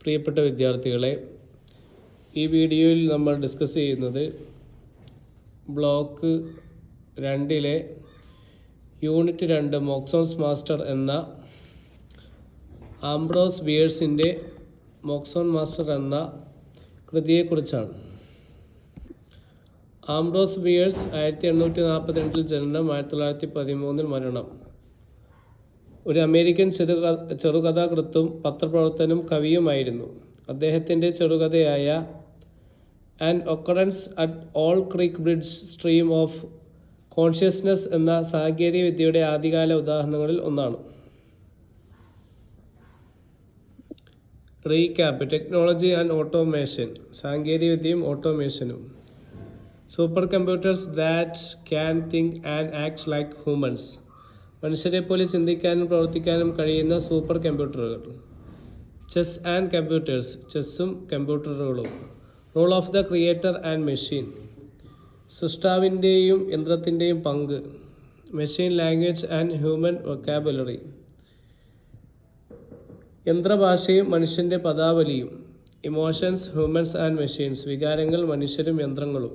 പ്രിയപ്പെട്ട വിദ്യാർത്ഥികളെ, ഈ വീഡിയോയിൽ നമ്മൾ ഡിസ്കസ് ചെയ്യുന്നത് ബ്ലോക്ക് 2-ലെ യൂണിറ്റ് 2 മോക്സോൺസ് മാസ്റ്റർ എന്ന ആംബ്രോസ് ബിയേഴ്സിൻ്റെ മോക്സോൺ മാസ്റ്റർ എന്ന കൃതിയെക്കുറിച്ചാണ്. ആംബ്രോസ് ബിയേഴ്സ് 1842 ജനനം, 1913 മരണം. ഒരു അമേരിക്കൻ ചെറുകഥാകൃത്തും പത്രപ്രവർത്തനും കവിയുമായിരുന്നു. അദ്ദേഹത്തിൻ്റെ ചെറുകഥയായ an occurrence at Owl Creek Bridge stream of consciousness എന്ന സാങ്കേതിക വിദ്യയുടെ ആദ്യകാല ഉദാഹരണങ്ങളിൽ ഒന്നാണ്. റീക്യാപ്പ്: ടെക്നോളജി ആൻഡ് ഓട്ടോമേഷൻ, സാങ്കേതികവിദ്യയും ഓട്ടോമേഷനും. Super computers that can think and act like humans, മനുഷ്യരെ പോലെ ചിന്തിക്കാനും പ്രവർത്തിക്കാനും കഴിയുന്ന സൂപ്പർ കമ്പ്യൂട്ടറുകൾ. ചെസ് ആൻഡ് കമ്പ്യൂട്ടേഴ്സ്, ചെസ്സും കമ്പ്യൂട്ടറുകളും. Role of the creator and machine, സൃഷ്ടാവിൻ്റെയും യന്ത്രത്തിൻ്റെയും പങ്ക്. Machine language and human vocabulary, യന്ത്രഭാഷയും മനുഷ്യൻ്റെ പദാവലിയും. ഇമോഷൻസ്, ഹ്യൂമൻസ് ആൻഡ് മെഷീൻസ്, വികാരങ്ങൾ, മനുഷ്യരും യന്ത്രങ്ങളും.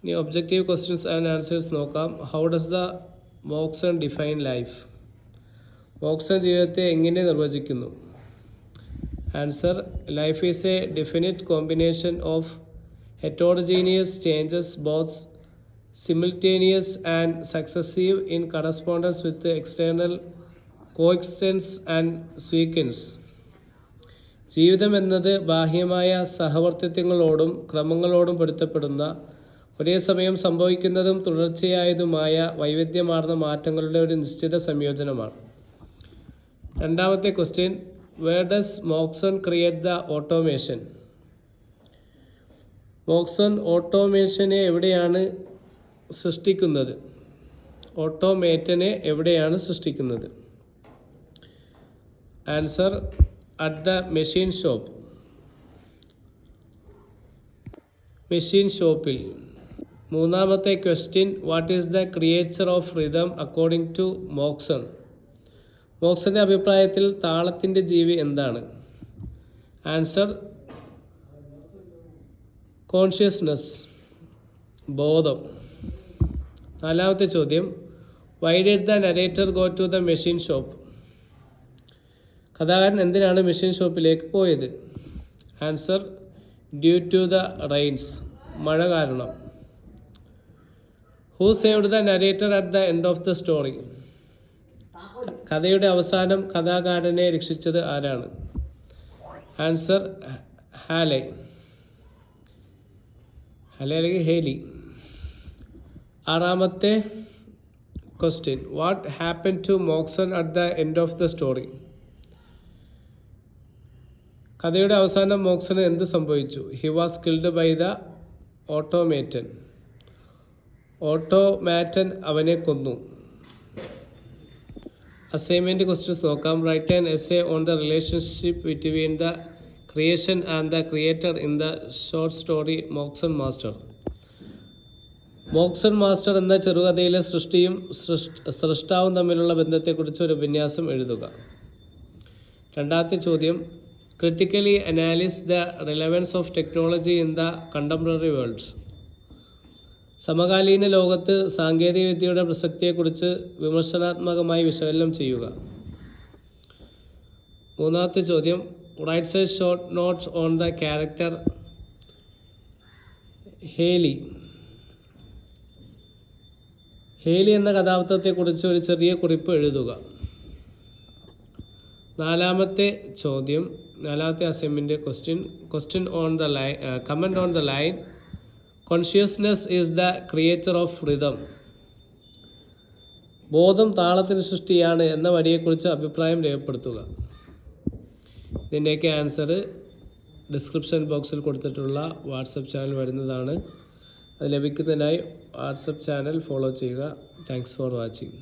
ഇനി ഒബ്ജക്റ്റീവ് ക്വസ്റ്റ്യൻസ് ആൻഡ് ആൻസേഴ്സ് നോക്കാം. How does the Moxon define life? Moxon ജീവിതത്തെ എങ്ങനെ നിർവചിക്കുന്നു? Answer: life is A definite combination of heterogeneous changes, both simultaneous and successive in correspondence with the external coexistence and sequence. ജീവിതം എന്നത് ബാഹ്യമായ സഹവർത്തിത്വങ്ങളോടും ക്രമങ്ങളോടും പൊരുത്തപ്പെടുന്ന, ഒരേ സമയം സംഭവിക്കുന്നതും തുടർച്ചയായതുമായ വൈവിധ്യമാർന്ന മാറ്റങ്ങളുടെ ഒരു നിശ്ചിത സംയോജനമാണ്. രണ്ടാമത്തെ question: where does Moxon create the automation? Moxon ഓട്ടോമേഷനെ എവിടെയാണ് സൃഷ്ടിക്കുന്നത്? ഓട്ടോമേറ്റനെ എവിടെയാണ് സൃഷ്ടിക്കുന്നത്? Answer: at the machine shop, machine ഷോപ്പിൽ. മൂന്നാമത്തെ question: what is the creature of rhythm according to Moxon? മോക്സന്റെ അഭിപ്രായത്തിൽ താളത്തിൻ്റെ ജീവി എന്താണ്? ആൻസർ: കോൺഷ്യസ്നസ്, ബോധം. നാലാമത്തെ ചോദ്യം: why did the narrator go to the machine shop? കഥാകാരൻ എന്തിനാണ് മെഷീൻ ഷോപ്പിലേക്ക് പോയത്? Answer: due to the rains, മഴ കാരണം. Who saved the narrator at the end of the story? കഥയുടെ അവസാനം കഥാകാരനെ രക്ഷിച്ചത് ആരാണ്? ആൻസർ: ഹാലെ അല്ലെങ്കിൽ ഹേലി. ആറാമത്തെ question: what happen to Moxon at the end of the story? കഥയുടെ അവസാനം മോക്സന് എന്ത് സംഭവിച്ചു? He was killed by the automaton, automaton അവനെ കൊന്നു. അസൈൻമെൻറ്റ് ക്വസ്റ്റ്യൻസ് നോക്കാം. Write an essay on the relationship between the creation and the creator in the short story Moxon master. Moxon master എന്ന ചെറുകഥയിലെ സൃഷ്ടിയും സൃഷ്ടാവും തമ്മിലുള്ള ബന്ധത്തെക്കുറിച്ച് ഒരു ഉപന്യാസം എഴുതുക. രണ്ടാമത്തെ ചോദ്യം: critically അനാലിസ് the relevance of technology in the contemporary world. സമകാലീന ലോകത്ത് സാങ്കേതികവിദ്യയുടെ പ്രസക്തിയെക്കുറിച്ച് വിമർശനാത്മകമായി വിശകലനം ചെയ്യുക. മൂന്നാമത്തെ ചോദ്യം: rights A short notes on the character Haley. Haley എന്ന കഥാപാത്രത്തെക്കുറിച്ച് ഒരു ചെറിയ കുറിപ്പ് എഴുതുക. നാലാമത്തെ ചോദ്യം, നാലാമത്തെ assignment question on the line, comment on the line consciousness is the creature of rhythm. ബോധം താളത്തിന് സൃഷ്ടിയാണ് എന്ന വരിയെക്കുറിച്ച് അഭിപ്രായം രേഖപ്പെടുത്തുക. ഇതിൻ്റെയൊക്കെ ആൻസർ ഡിസ്ക്രിപ്ഷൻ ബോക്സിൽ കൊടുത്തിട്ടുള്ള വാട്സപ്പ് ചാനൽ വരുന്നതാണ്. അത് ലഭിക്കുന്നതിനായി വാട്സപ്പ് ചാനൽ ഫോളോ ചെയ്യുക. Thanks for watching.